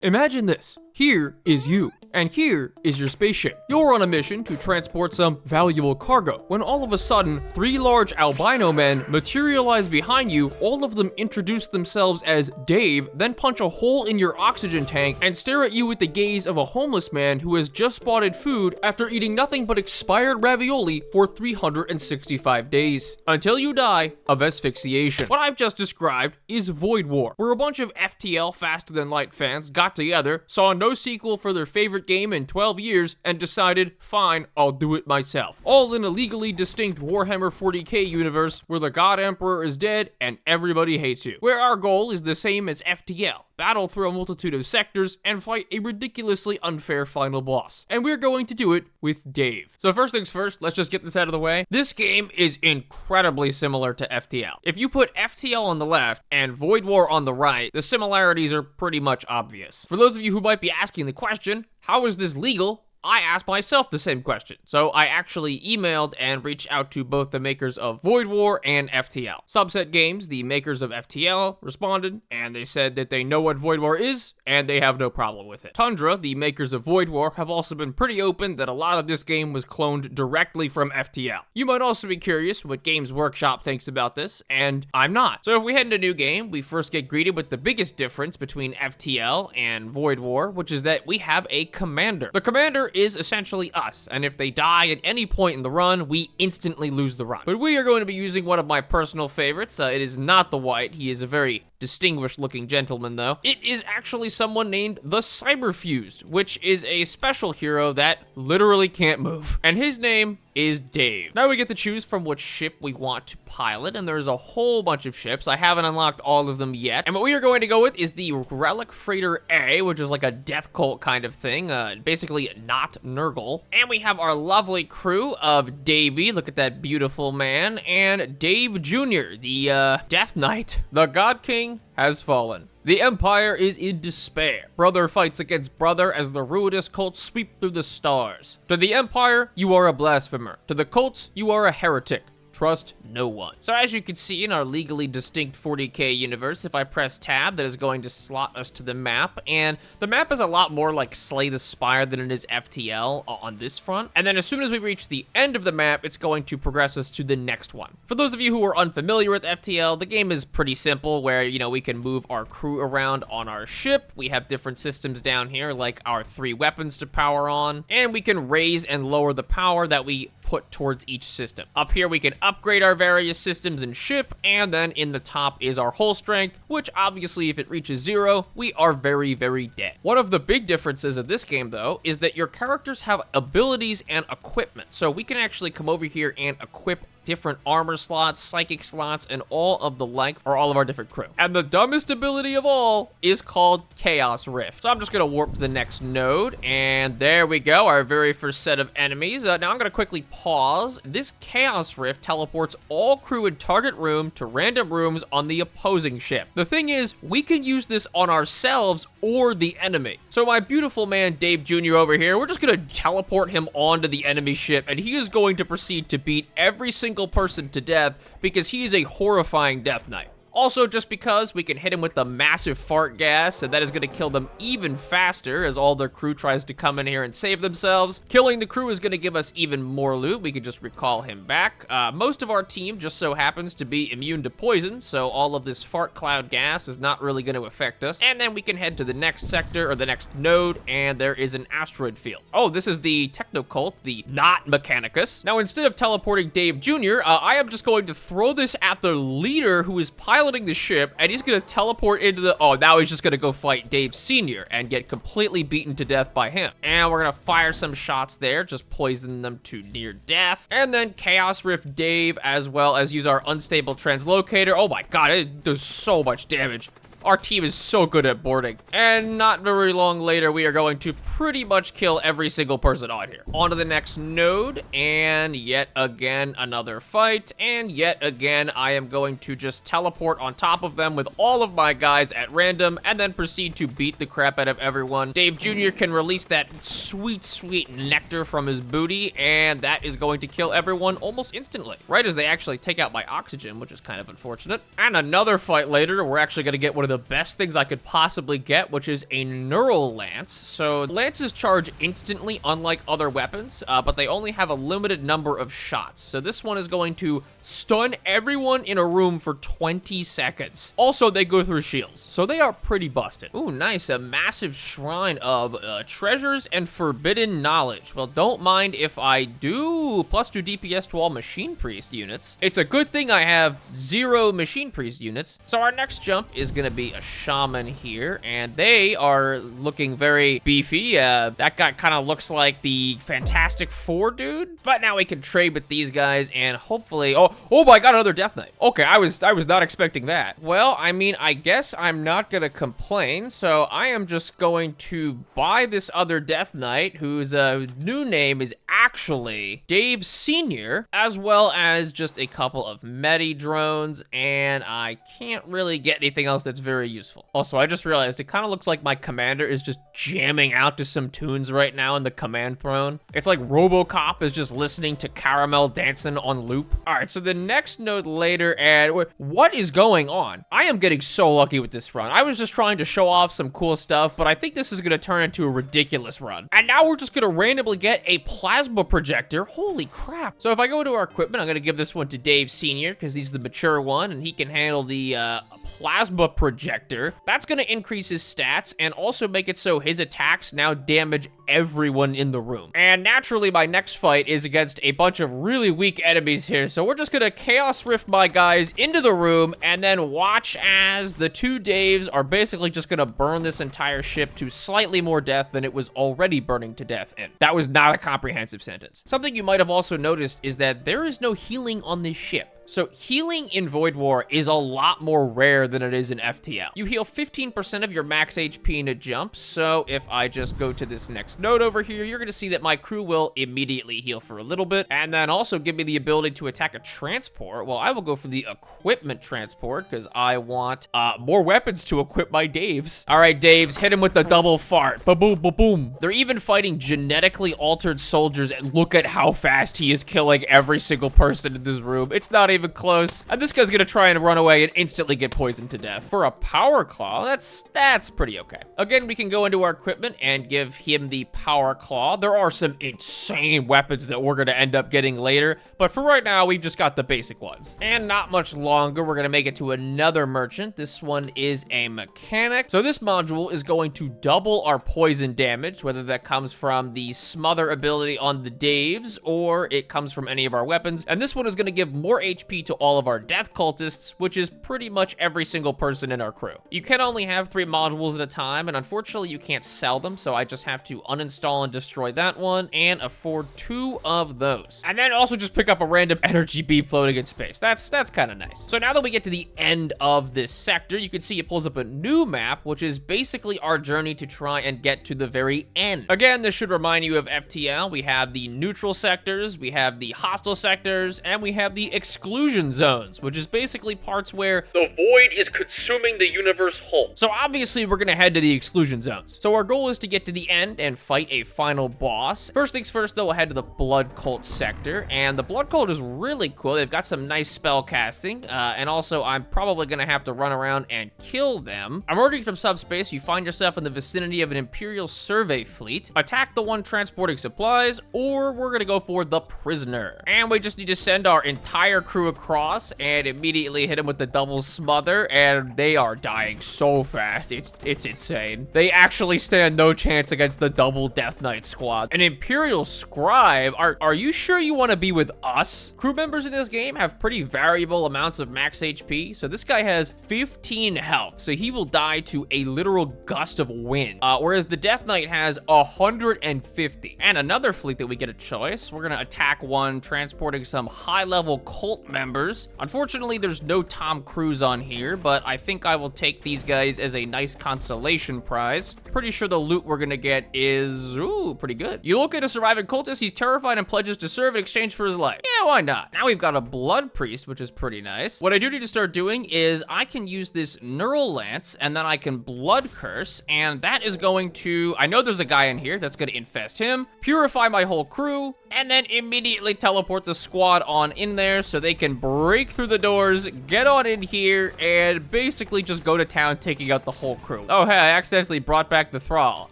Imagine this. Here is you, and here is your spaceship. You're on a mission to transport some valuable cargo, when all of a sudden, 3 large albino men materialize behind you. All of them introduce themselves as Dave, then punch a hole in your oxygen tank and stare at you with the gaze of a homeless man who has just spotted food after eating nothing but expired ravioli for 365 days. Until you die of asphyxiation. What I've just described is Void War, where a bunch of FTL Faster Than Light fans got together, saw no sequel for their favorite game in 12 years, and decided, fine, I'll do it myself. All in a legally distinct Warhammer 40k universe where the God Emperor is dead and everybody hates you. Where our goal is the same as FTL. Battle through a multitude of sectors and fight a ridiculously unfair final boss. And we're going to do it with Dave. So first things first, let's just get this out of the way. This game is incredibly similar to FTL. If you put FTL on the left and Void War on the right, the similarities are pretty much obvious. For those of you who might be asking the question, how is this legal? I asked myself the same question. So I actually emailed and reached out to both the makers of Void War and FTL. Subset Games, the makers of FTL, responded, and they said that they know what Void War is, and they have no problem with it. Tundra, the makers of Void War, have also been pretty open that a lot of this game was cloned directly from FTL. You might also be curious what Games Workshop thinks about this, and I'm not. So if we head into a new game, we first get greeted with the biggest difference between FTL and Void War, which is that we have a commander. The commander is essentially us, and if they die at any point in the run, we instantly lose the run. But we are going to be using one of my personal favorites. It is not the White. He is a very distinguished looking gentleman though. It is actually someone named the Cyberfused, which is a special hero that literally can't move. And his name is Dave. Now we get to choose from which ship we want to pilot, and there's a whole bunch of ships. I haven't unlocked all of them yet. And what we are going to go with is the Relic Freighter A, which is like a death cult kind of thing, basically not Nurgle. And we have our lovely crew of Davey, look at that beautiful man, and Dave Jr., the Death Knight. The God King has fallen. The Empire is in despair. Brother fights against brother as the ruinous cults sweep through the stars. To the Empire, you are a blasphemer. To the cults, you are a heretic. Trust no one. So as you can see in our legally distinct 40k universe, if I press tab, that is going to slot us to the map, and the map is a lot more like Slay the Spire than it is FTL on this front. And then as soon as we reach the end of the map, it's going to progress us to the next one. For those of you who are unfamiliar with FTL, the game is pretty simple where, you know, we can move our crew around on our ship. We have different systems down here, like our 3 weapons to power on, and we can raise and lower the power that we put towards each system. Up here, we can upgrade our various systems and ship, and then in the top is our hull strength, which obviously if it reaches 0, we are very, very dead. One of the big differences of this game, though, is that your characters have abilities and equipment. So we can actually come over here and equip different armor slots, psychic slots, and all of the like for all of our different crew. And the dumbest ability of all is called Chaos Rift. So I'm just gonna warp to the next node, and there we go, our very first set of enemies. Now I'm gonna quickly pause. This Chaos Rift teleports all crew in target room to random rooms on the opposing ship. The thing is, we can use this on ourselves or the enemy. So my beautiful man Dave Jr. over here, we're just gonna teleport him onto the enemy ship, and he is going to proceed to beat every single person to death because he is a horrifying Death Knight. Also, just because we can hit him with the massive fart gas, and that is going to kill them even faster as all their crew tries to come in here and save themselves. Killing the crew is going to give us even more loot. We can just recall him back. Most of our team just so happens to be immune to poison, so all of this fart cloud gas is not really going to affect us. And then we can head to the next sector, or the next node, and there is an asteroid field. Oh, this is the Techno Cult, the not Mechanicus. Now, instead of teleporting Dave Jr., I am just going to throw this at the leader who is piloting the ship, and he's gonna teleport into the, oh, now he's just gonna go fight Dave Sr. and get completely beaten to death by him. And we're gonna fire some shots there, just poison them to near death. And then Chaos Rift Dave, as well as use our unstable translocator. Oh my god, it does so much damage. Our team is so good at boarding. And not very long later, we are going to pretty much kill every single person on here. On to the next node, and yet again, another fight. And yet again, I am going to just teleport on top of them with all of my guys at random, and then proceed to beat the crap out of everyone. Dave Jr. can release that sweet, sweet nectar from his booty, and that is going to kill everyone almost instantly. Right as they actually take out my oxygen, which is kind of unfortunate. And another fight later, we're actually going to get one of the best things I could possibly get, which is a neural lance. So lances charge instantly, unlike other weapons, but they only have a limited number of shots. So this one is going to stun everyone in a room for 20 seconds. Also, they go through shields, so they are pretty busted. Ooh, nice, a massive shrine of treasures and forbidden knowledge. Well, don't mind if I do +2 DPS to all machine priest units. It's a good thing I have 0 machine priest units. So our next jump is gonna be a shaman here, and they are looking very beefy. That guy kind of looks like the Fantastic Four dude, but now we can trade with these guys and hopefully, oh my god, another Death Knight. Okay, I was not expecting that. Well, I mean, I guess I'm not gonna complain, so I am just going to buy this other Death Knight, whose new name is actually Dave Senior, as well as just a couple of medi drones, and I can't really get anything else that's very useful. Also, I just realized it kind of looks like my commander is just jamming out to some tunes right now in the command throne. It's like RoboCop is just listening to Caramel dancing on loop. All right, so the next note later, and what is going on? I am getting so lucky with this run. I was just trying to show off some cool stuff, but I think this is gonna turn into a ridiculous run. And now we're just gonna randomly get a plasma projector. Holy crap. So if I go into our equipment, I'm gonna give this one to Dave Senior because he's the mature one and he can handle the plasma projector. That's gonna increase his stats and also make it so his attacks now damage everyone in the room. And naturally, my next fight is against a bunch of really weak enemies here, so we're just gonna Chaos Rift my guys into the room and then watch as the 2 Daves are basically just gonna burn this entire ship to slightly more death than it was already burning to death in. That was not a comprehensive sentence. Something you might have also noticed is that there is no healing on this ship. So healing in Void War is a lot more rare than it is in FTL. You heal 15% of your max HP in a jump, so if I just go to this next node over here, you're gonna see that my crew will immediately heal for a little bit, and then also give me the ability to attack a transport. Well, I will go for the equipment transport, because I want more weapons to equip my Daves. All right, Daves, hit him with the double fart. Ba-boom, ba-boom. They're even fighting genetically altered soldiers, and look at how fast he is killing every single person in this room. It's not even close. And this guy's gonna try and run away and instantly get poisoned to death. For a power claw, that's pretty okay. Again, we can go into our equipment and give him the power claw. There are some insane weapons that we're gonna end up getting later, but for right now, we've just got the basic ones. And not much longer, we're gonna make it to another merchant. This one is a mechanic. So this module is going to double our poison damage, whether that comes from the smother ability on the Daves or it comes from any of our weapons. And this one is gonna give more HP to all of our death cultists, which is pretty much every single person in our crew. You can only have 3 modules at a time, and unfortunately you can't sell them, so I just have to uninstall and destroy that one and afford 2 of those. And then also just pick up a random energy beam floating in space. That's kind of nice. So now that we get to the end of this sector, you can see it pulls up a new map, which is basically our journey to try and get to the very end. Again, this should remind you of FTL. We have the neutral sectors, we have the hostile sectors, and we have the exclusion zones, which is basically parts where the void is consuming the universe whole. So obviously we're gonna head to the exclusion zones. So our goal is to get to the end and fight a final boss. First things first though, we'll head to the blood cult sector, and the blood cult is really cool. They've got some nice spell casting, and also I'm probably gonna have to run around and kill them. Emerging from subspace, you find yourself in the vicinity of an Imperial survey fleet. Attack the one transporting supplies, or we're gonna go for the prisoner. And we just need to send our entire crew across and immediately hit him with the double smother, and they are dying so fast. It's insane. They actually stand no chance against the double Death Knight squad. An Imperial scribe? Are you sure you want to be with us? Crew members in this game have pretty variable amounts of max HP, so this guy has 15 health, so he will die to a literal gust of wind, whereas the Death Knight has 150. And another fleet that we get a choice. We're gonna attack one transporting some high-level cult members. Unfortunately, there's no Tom Cruise on here, but I think I will take these guys as a nice consolation prize. Pretty sure the loot we're gonna get is, ooh, pretty good. You look at a surviving cultist, he's terrified and pledges to serve in exchange for his life. Yeah, why not? Now we've got a blood priest, which is pretty nice. What I do need to start doing is I can use this neural lance, and then I can blood curse, and that is going to, I know there's a guy in here that's gonna infest him, purify my whole crew, and then immediately teleport the squad on in there so they can break through the doors, get on in here, and basically just go to town taking out the whole crew. Oh, hey, I accidentally brought back the thrall,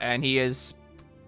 and he is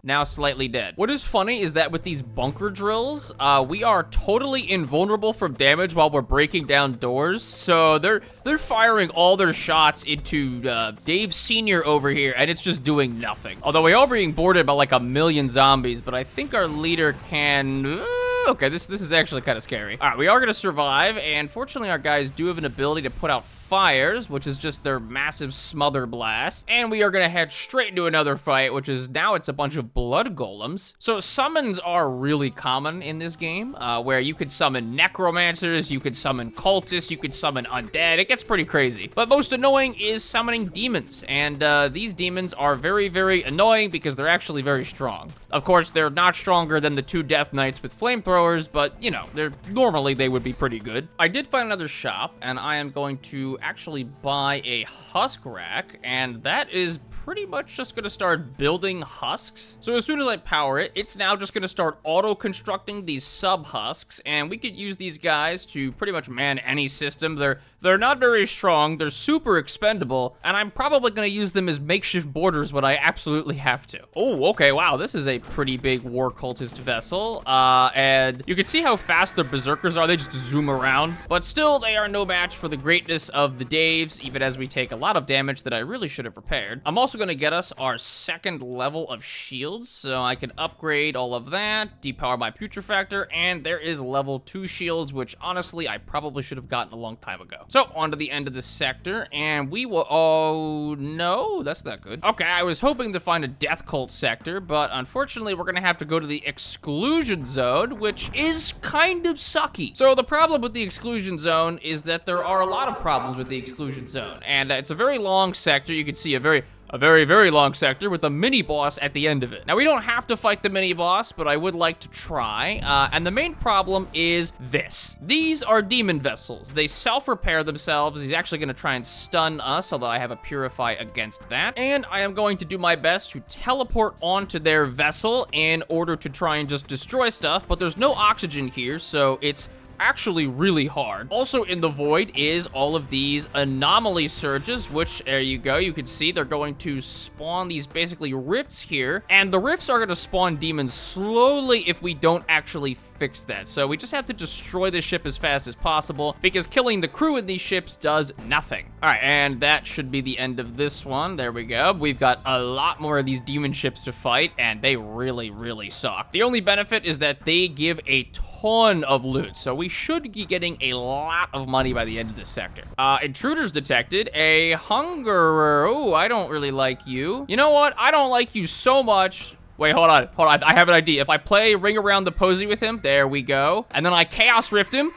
now slightly dead. What is funny is that with these bunker drills, we are totally invulnerable from damage while we're breaking down doors. So they're firing all their shots into Dave Sr. over here, and it's just doing nothing. Although we are being boarded by like 1,000,000 zombies, but I think our leader can... Okay, this is actually kind of scary. All right, we are gonna survive, and fortunately our guys do have an ability to put out fires, which is just their massive smother blast. And we are gonna head straight into another fight, which is now it's a bunch of blood golems. So summons are really common in this game, where you could summon necromancers, you could summon cultists, you could summon undead. It gets pretty crazy. But most annoying is summoning demons, and these demons are very, very annoying because they're actually very strong. Of course, they're not stronger than the 2 Death Knights with flamethrowers, but you know, normally they would be pretty good. I did find another shop, and I am going to actually buy a husk rack, and that is pretty much just gonna start building husks. So as soon as I power it, it's now just gonna start auto-constructing these sub-husks, and we could use these guys to pretty much man any system. They're not very strong, they're super expendable, and I'm probably gonna use them as makeshift borders when I absolutely have to. Oh, okay, wow, this is a pretty big war cultist vessel, and you can see how fast the berserkers are. They just zoom around, but still, they are no match for the greatness of the Daves, even as we take a lot of damage that I really should have repaired. I'm also gonna get us our 2nd level of shields, so I can upgrade all of that, depower my putrefactor, and there is level 2 shields, which honestly, I probably should have gotten a long time ago. So, on to the end of the sector, and we will... Oh, no, that's not good. Okay, I was hoping to find a death cult sector, but unfortunately, we're gonna have to go to the exclusion zone, which is kind of sucky. So, the problem with the exclusion zone is that there are a lot of problems with the exclusion zone, and it's a very long sector. You can see a very, very long sector with a mini-boss at the end of it. Now, we don't have to fight the mini-boss, but I would like to try, and the main problem is this. These are demon vessels. They self-repair themselves. He's actually going to try and stun us, although I have a Purify against that, and I am going to do my best to teleport onto their vessel in order to try and just destroy stuff, but there's no oxygen here, so it's actually really hard. Also in the void is all of these anomaly surges, which, there you go, you can see they're going to spawn these basically rifts here, and the rifts are going to spawn demons slowly if we don't actually fix that. So we just have to destroy the ship as fast as possible, because killing the crew in these ships does nothing. All right, and that should be the end of this one. There we go. We've got a lot more of these demon ships to fight, and they really, really suck. The only benefit is that they give a ton of loot, so we should be getting a lot of money by the end of this sector. Intruders detected. A hungerer. Oh, I don't really like you. You know what? I don't like you so much. Wait, hold on. I have an idea. If I play Ring Around the Posy with him, there we go. And then I Chaos Rift him.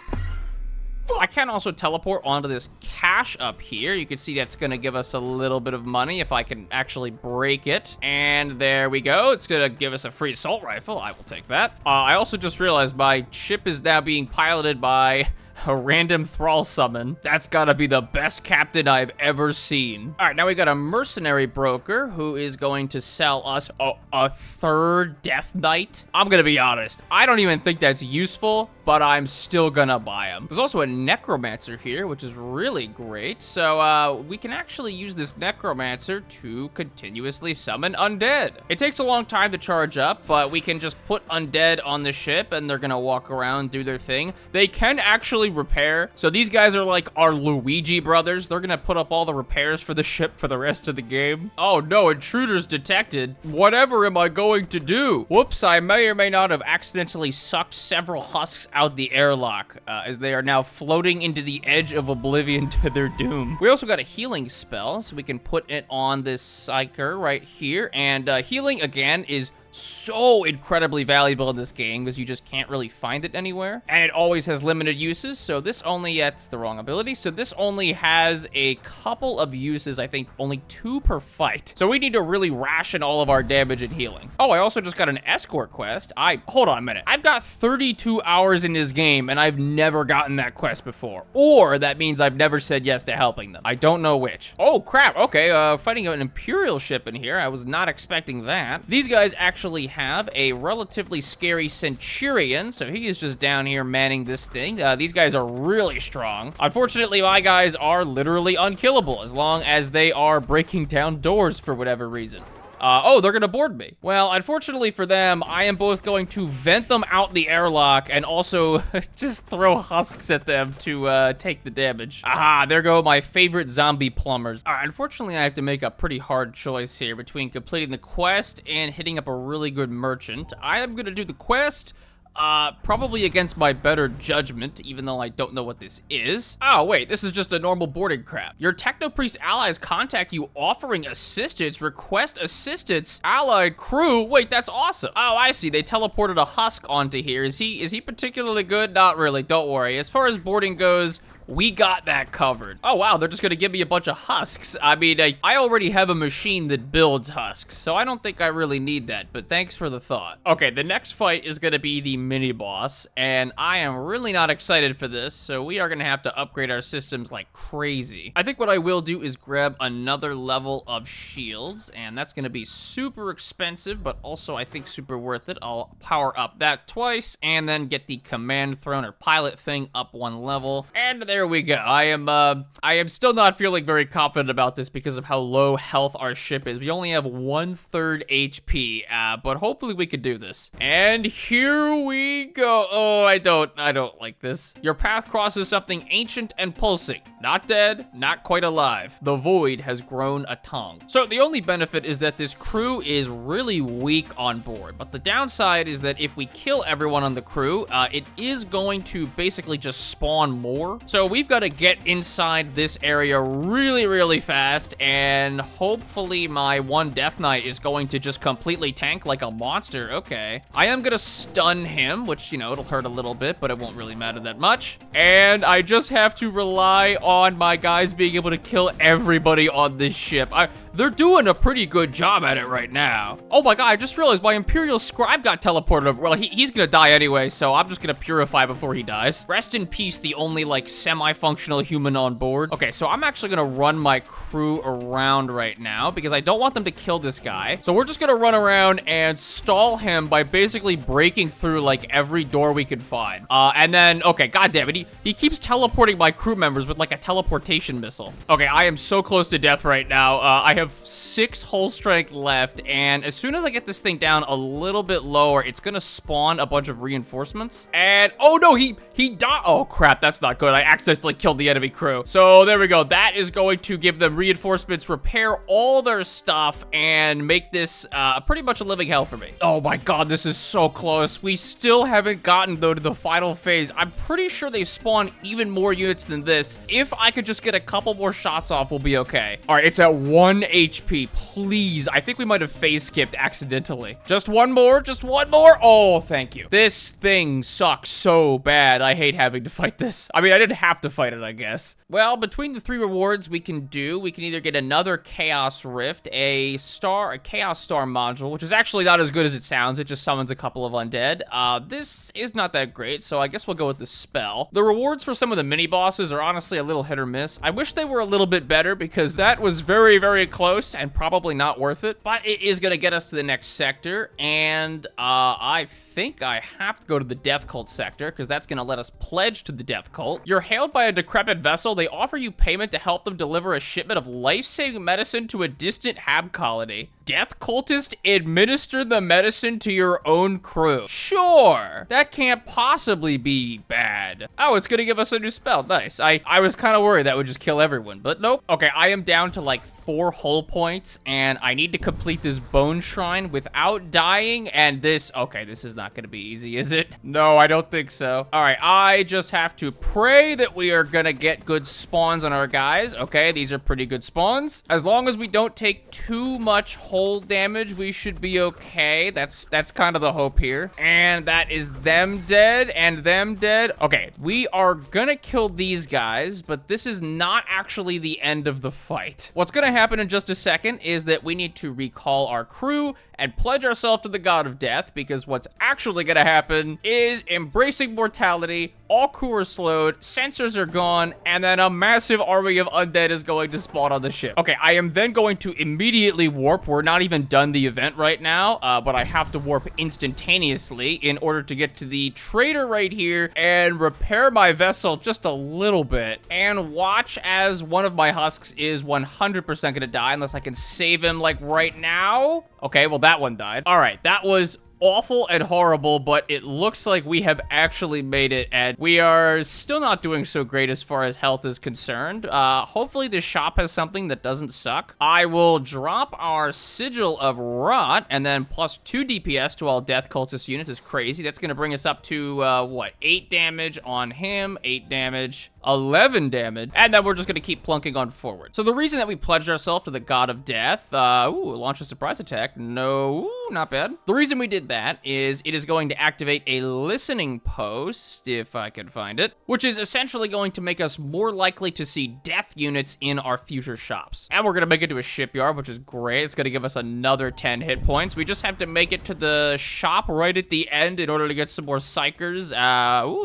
I can also teleport onto this cache up here. You can see that's going to give us a little bit of money if I can actually break it. And there we go. It's going to give us a free assault rifle. I will take that. I also just realized my ship is now being piloted by a random thrall summon. That's gotta be the best captain I've ever seen. All right, now we got a mercenary broker who is going to sell us a 3rd Death Knight. I'm gonna be honest, I don't even think that's useful, but I'm still gonna buy him. There's also a necromancer here, which is really great. So we can actually use this necromancer to continuously summon undead. It takes a long time to charge up, but we can just put undead on the ship and they're gonna walk around, do their thing. They can actually repair. So these guys are like our Luigi brothers. They're gonna put up all the repairs for the ship for the rest of the game. Oh no, intruders detected. Whatever am I going to do? Whoops, I may or may not have accidentally sucked several husks out the airlock, as they are now floating into the edge of oblivion to their doom. We also got a healing spell, so we can put it on this psyker right here, and healing again is so incredibly valuable in this game because you just can't really find it anywhere, and it always has limited uses. So this only, that's the wrong ability, so this only has a couple of uses, I think only 2 per fight, so we need to really ration all of our damage and healing. Oh, I also just got an escort quest. Hold on a minute, I've got 32 hours in this game and I've never gotten that quest before, or that means I've never said yes to helping them. I don't know which. Oh crap, okay, fighting an Imperial ship in here. I was not expecting that. These guys actually actually have a relatively scary Centurion, so he is just down here manning this thing. These guys are really strong. Unfortunately, my guys are literally unkillable as long as they are breaking down doors for whatever reason. Oh, they're gonna board me. Well, unfortunately for them, I am both going to vent them out the airlock and also just throw husks at them to take the damage. Aha, there go my favorite zombie plumbers. All right, unfortunately, I have to make a pretty hard choice here between completing the quest and hitting up a really good merchant. I am gonna do the quest. Probably against my better judgment, even though I don't know what this is. Oh, wait, this is just a normal boarding crap. Your Technopriest allies contact you offering assistance. Request assistance. Allied crew. Wait, that's awesome. Oh, I see. They teleported a husk onto here. Is he particularly good? Not really. Don't worry. As far as boarding goes, we got that covered. Oh, wow, they're just gonna give me a bunch of husks. I mean, I already have a machine that builds husks, so I don't think I really need that, but thanks for the thought. Okay, the next fight is gonna be the mini-boss, and I am really not excited for this, so we are gonna have to upgrade our systems like crazy. I think what I will do is grab another level of shields, and that's gonna be super expensive, but also I think super worth it. I'll power up that twice, and then get the command throne or pilot thing up one level, and there we go. I am still not feeling very confident about this because of how low health our ship is. We only have 1/3 HP, but hopefully we could do this. And here we go. Oh, I don't like this. Your path crosses something ancient and pulsing. Not dead, not quite alive. The void has grown a tongue. So the only benefit is that this crew is really weak on board, but the downside is that if we kill everyone on the crew, it is going to basically just spawn more. So we've got to get inside this area really, really fast, and hopefully my one Death Knight is going to just completely tank like a monster. Okay. I am going to stun him, which, you know, it'll hurt a little bit, but it won't really matter that much. And I just have to rely on my guys being able to kill everybody on this ship. They're doing a pretty good job at it right now. Oh my god, I just realized my Imperial Scribe got teleported over. Well, he's gonna die anyway, so I'm just gonna purify before he dies. Rest in peace, the only, like, semi-functional human on board. Okay, so I'm actually gonna run my crew around right now because I don't want them to kill this guy. So we're just gonna run around and stall him by basically breaking through, like, every door we could find. And then, okay, goddammit, he keeps teleporting my crew members with, like, a teleportation missile. Okay, I am so close to death right now. I have 6 hull strength left, and as soon as I get this thing down a little bit lower, it's gonna spawn a bunch of reinforcements. And, oh no, he died. Oh crap, that's not good. I accidentally killed the enemy crew. So there we go. That is going to give them reinforcements, repair all their stuff, and make this pretty much a living hell for me. Oh my god, this is so close. We still haven't gotten, though, to the final phase. I'm pretty sure they spawn even more units than this. If I could just get a couple more shots off, we'll be okay. All right, it's at 1 HP, please. I think we might have phase skipped accidentally. Just one more, just one more. Oh, thank you. This thing sucks so bad. I hate having to fight this. I mean, I didn't have to fight it, I guess. Well, between the 3 rewards we can either get another Chaos Rift, a Chaos Star module, which is actually not as good as it sounds. It just summons a couple of undead. This is not that great, so I guess we'll go with the spell. The rewards for some of the mini bosses are honestly a little hit or miss. I wish they were a little bit better because that was very, very close and probably not worth it, but it is going to get us to the next sector, and I think I have to go to the Death Cult sector because that's going to let us pledge to the Death Cult. You're hailed by a decrepit vessel. They offer you payment to help them deliver a shipment of life-saving medicine to a distant Hab colony. Death Cultist, administer the medicine to your own crew. Sure, that can't possibly be bad. Oh, it's gonna give us a new spell. Nice. I was kind of worried that would just kill everyone, but nope. Okay, I am down to like 4 hull points, and I need to complete this bone shrine without dying, and this is not gonna be easy, is it? No, I don't think so. All right, I just have to pray that we are gonna get good spawns on our guys. Okay, these are pretty good spawns. As long as we don't take too much hull damage, we should be okay. That's kind of the hope here. And that is them dead and them dead. Okay, we are gonna kill these guys, but this is not actually the end of the fight. What's gonna happen happen in just a second is that we need to recall our crew and pledge ourselves to the god of death, because what's actually gonna happen is embracing mortality, all crew are slowed, sensors are gone, and then a massive army of undead is going to spawn on the ship. Okay, I am then going to immediately warp. We're not even done the event right now, but I have to warp instantaneously in order to get to the trader right here and repair my vessel just a little bit, and watch as one of my husks is 100% gonna die unless I can save him like right now. Okay, well that one died. All right, that was awful and horrible, but it looks like we have actually made it, and we are still not doing so great as far as health is concerned. Hopefully the shop has something that doesn't suck. I will drop our Sigil of Rot, and then plus 2 DPS to all Death Cultist units is crazy. That's gonna bring us up to, what, 8 damage on him, 8 damage, 11 damage, and then we're just gonna keep plunking on forward. So the reason that we pledged ourselves to the God of Death, launch a surprise attack, no, not bad. The reason we did that is it is going to activate a listening post, if I can find it, which is essentially going to make us more likely to see death units in our future shops. And we're gonna make it to a shipyard, which is great. It's gonna give us another 10 hit points. We just have to make it to the shop right at the end in order to get some more psychers.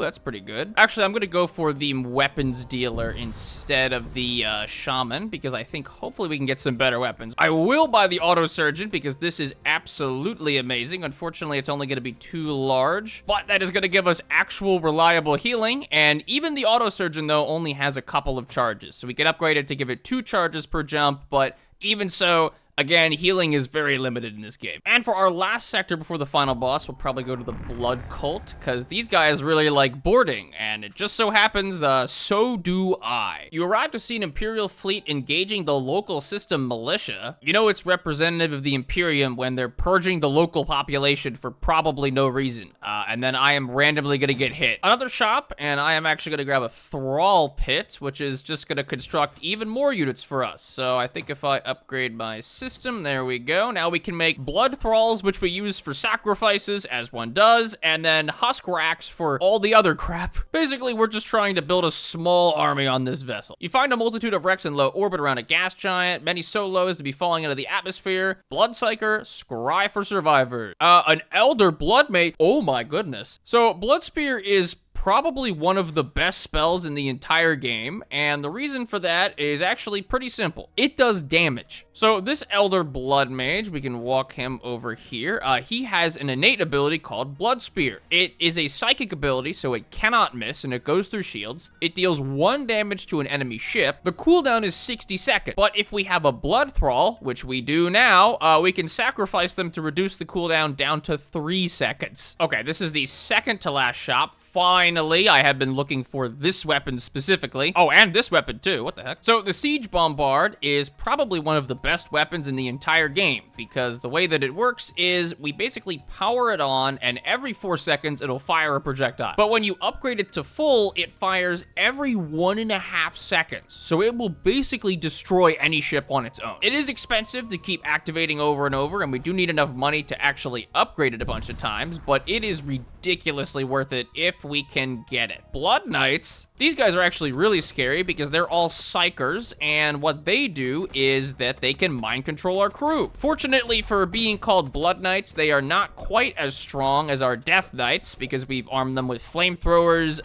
That's pretty good. Actually, I'm gonna go for the weapons dealer instead of the shaman, because I think hopefully we can get some better weapons. I will buy the auto surgeon because this is absolutely amazing. Unfortunately, it's only going to be too large, but that is going to give us actual reliable healing. And even the auto surgeon though only has a couple of charges, so we can upgrade it to give it 2 charges per jump, but even so, again, healing is very limited in this game. And for our last sector before the final boss, we'll probably go to the Blood Cult, because these guys really like boarding, and it just so happens, so do I. You arrive to see an Imperial fleet engaging the local system militia. You know it's representative of the Imperium when they're purging the local population for probably no reason. And then I am randomly gonna get hit. Another shop, and I am actually gonna grab a Thrall Pit, which is just gonna construct even more units for us. So I think if I upgrade my system, there we go. Now we can make blood thralls, which we use for sacrifices, as one does, and then husk racks for all the other crap. Basically, we're just trying to build a small army on this vessel. You find a multitude of wrecks in low orbit around a gas giant, many so low as to be falling into the atmosphere. Bloodpsyker, scry for survivors. An elder bloodmate, oh my goodness. So blood spear is probably one of the best spells in the entire game, and the reason for that is actually pretty simple. It does damage. So this Elder Blood Mage, we can walk him over here. He has an innate ability called Blood Spear. It is a psychic ability, so it cannot miss, and it goes through shields. It deals 1 damage to an enemy ship. The cooldown is 60 seconds, but if we have a Blood Thrall, which we do now, we can sacrifice them to reduce the cooldown down to 3 seconds. Okay, this is the second to last shop. Finally, I have been looking for this weapon specifically. Oh, and this weapon too, what the heck? So the Siege Bombard is probably one of the best weapons in the entire game, because the way that it works is we basically power it on, and every 4 seconds it'll fire a projectile. But when you upgrade it to full, it fires every 1.5 seconds. So it will basically destroy any ship on its own. It is expensive to keep activating over and over, and we do need enough money to actually upgrade it a bunch of times, but it is ridiculously worth it if we can get it. Blood Knights, these guys are actually really scary because they're all psychers, and what they do is that they can mind control our crew. Fortunately for being called Blood Knights, they are not quite as strong as our Death Knights, because we've armed them with flamethrowers,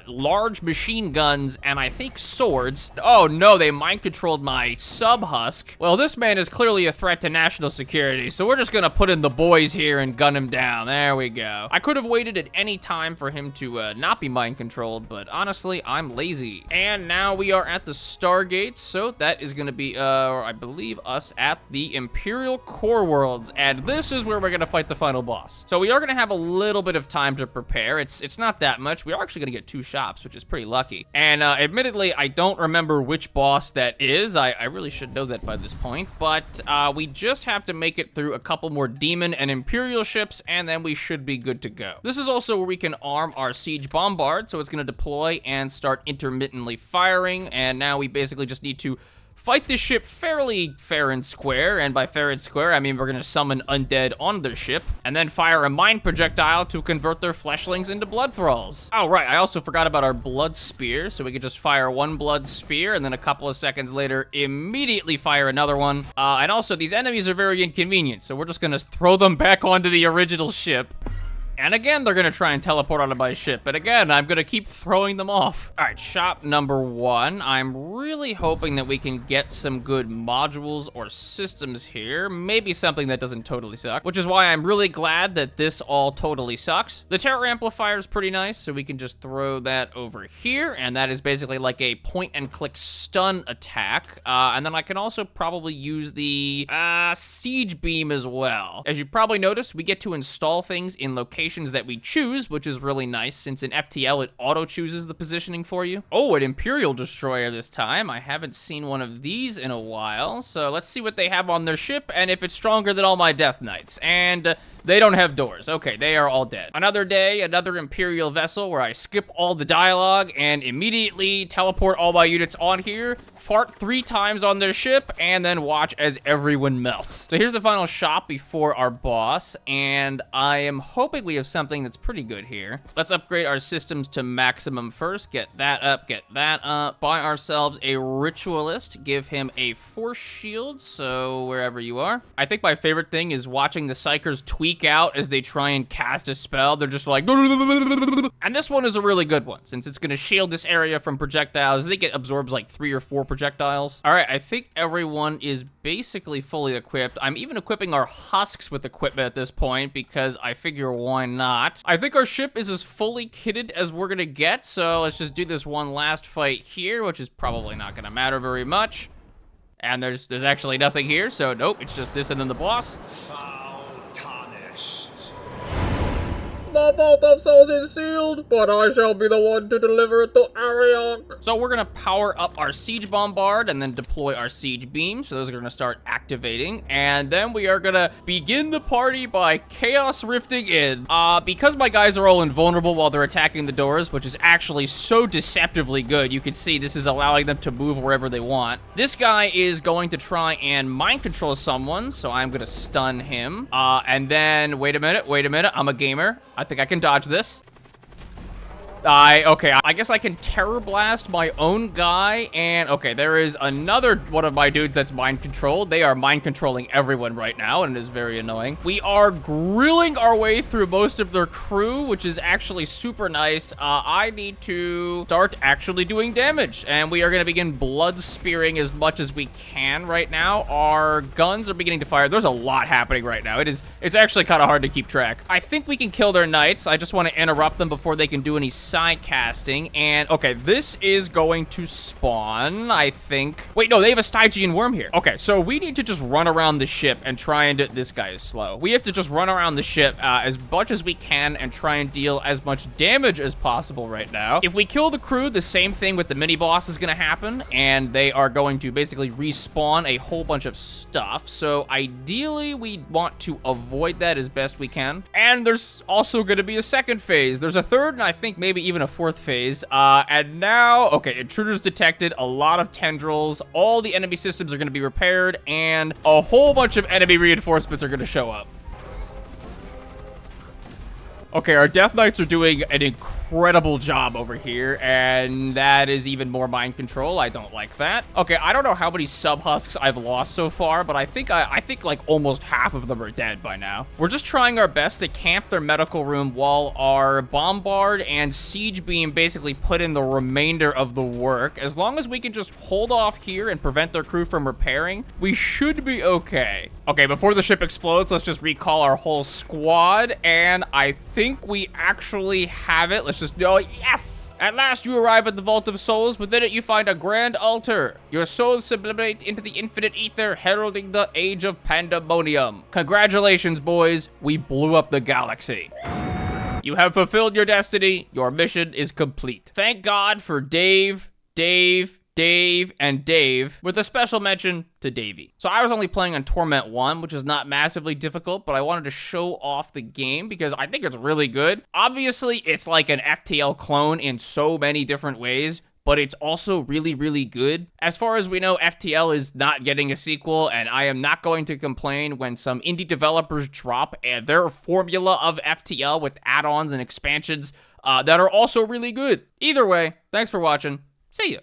large machine guns, and I think swords. Oh no, they mind controlled my sub-husk. Well, this man is clearly a threat to national security, so we're just gonna put in the boys here and gun him down. There we go. I could have waited at any time for him to not be mind controlled, but honestly, I'm lazy. And now we are at the Stargate, so that is gonna be, I believe, us at the Imperial Core Worlds, and this is where we're gonna fight the final boss. So we are gonna have a little bit of time to prepare. It's not that much. We are actually gonna get 2 shops, which is pretty lucky. And admittedly, I don't remember which boss that is. I really should know that by this point, but we just have to make it through a couple more Demon and Imperial ships, and then we should be good to go. This is also where we can arm our Siege Bombard, so it's gonna deploy and start intermittently firing, and now we basically just need to fight this ship fairly fair and square, and by fair and square, I mean we're gonna summon undead on their ship, and then fire a mind projectile to convert their fleshlings into blood thralls. Oh, right, I also forgot about our blood spear, so we could just fire one blood spear, and then a couple of seconds later, immediately fire another one. And also, these enemies are very inconvenient, so we're just gonna throw them back onto the original ship. And again, they're gonna try and teleport onto my ship, but again, I'm gonna keep throwing them off. All right, shop number 1. I'm really hoping that we can get some good modules or systems here. Maybe something that doesn't totally suck, which is why I'm really glad that this all totally sucks. The terror amplifier is pretty nice, so we can just throw that over here, and that is basically like a point-and-click stun attack. And then I can also probably use the siege beam as well. As you probably noticed, we get to install things in locations that we choose, which is really nice since in FTL it auto chooses the positioning for you. Oh, an Imperial Destroyer this time. I haven't seen one of these in a while, so let's see what they have on their ship and if it's stronger than all my Death Knights. And they don't have doors. Okay, they are all dead. Another day, another Imperial vessel where I skip all the dialogue and immediately teleport all my units on here, fart 3 times on their ship, and then watch as everyone melts. So here's the final shop before our boss, and I am hoping we have something that's pretty good here. Let's upgrade our systems to maximum first. Get that up, get that up. Buy ourselves a Ritualist. Give him a Force Shield, so wherever you are. I think my favorite thing is watching the Psychers tweak out as they try and cast a spell. They're just like... And this one is a really good one, since it's going to shield this area from projectiles. I think it absorbs like 3 or 4 projectiles. All right, I think everyone is basically fully equipped. I'm even equipping our husks with equipment at this point, because I figure why not? I think our ship is as fully kitted as we're going to get, so let's just do this one last fight here, which is probably not going to matter very much. And there's actually nothing here, so nope, it's just this and then the boss. The vault of souls is sealed, but I shall be the one to deliver it to Ariok. So we're gonna power up our siege bombard and then deploy our siege beam. So those are gonna start activating, and then we are gonna begin the party by chaos rifting in. Because my guys are all invulnerable while they're attacking the doors, which is actually so deceptively good. You can see this is allowing them to move wherever they want. This guy is going to try and mind control someone, so I'm gonna stun him. And then wait a minute. I'm a gamer. I think I can dodge this. Okay, I guess I can terror blast my own guy, and okay, there is another one of my dudes that's mind controlled. They are mind controlling everyone right now, and it is very annoying. We are grilling our way through most of their crew, which is actually super nice. I need to start actually doing damage, and we are going to begin blood spearing as much as we can right now. Our guns are beginning to fire. There's a lot happening right now. It's actually kind of hard to keep track. I think we can kill their knights. I just want to interrupt them before they can do any side casting, and okay, this is going to spawn, I think. Wait, no, they have a Stygian worm here. Okay, so we need to just run around the ship and try and this guy is slow. We have to just run around the ship as much as we can and try and deal as much damage as possible right now. If we kill the crew, the same thing with the mini boss is going to happen, and they are going to basically respawn a whole bunch of stuff. So ideally, we want to avoid that as best we can. And there's also going to be a second phase. There's a third, and I think maybe even a 4th phase. And now, okay, intruders detected, a lot of tendrils, all the enemy systems are going to be repaired, and a whole bunch of enemy reinforcements are going to show up. Okay, our Death Knights are doing an incredible job over here, and that is even more mind control. I don't like that. Okay, I don't know how many sub-husks I've lost so far, but I think like almost half of them are dead by now. We're just trying our best to camp their medical room while our bombard and siege beam basically put in the remainder of the work. As long as we can just hold off here and prevent their crew from repairing, we should be okay. Okay, before the ship explodes, let's just recall our whole squad, and I think we actually have it. Let's just go. Yes! At last you arrive at the Vault of Souls. Within it you find a grand altar. Your souls sublimate into the infinite ether, heralding the age of pandemonium. Congratulations, boys. We blew up the galaxy. You have fulfilled your destiny. Your mission is complete. Thank God for Dave, and Dave, with a special mention to Davey. So I was only playing on Torment 1, which is not massively difficult, but I wanted to show off the game because I think it's really good. Obviously, it's like an FTL clone in so many different ways, but it's also really, really good. As far as we know, FTL is not getting a sequel, and I am not going to complain when some indie developers drop their formula of FTL with add-ons and expansions that are also really good. Either way, thanks for watching. See ya.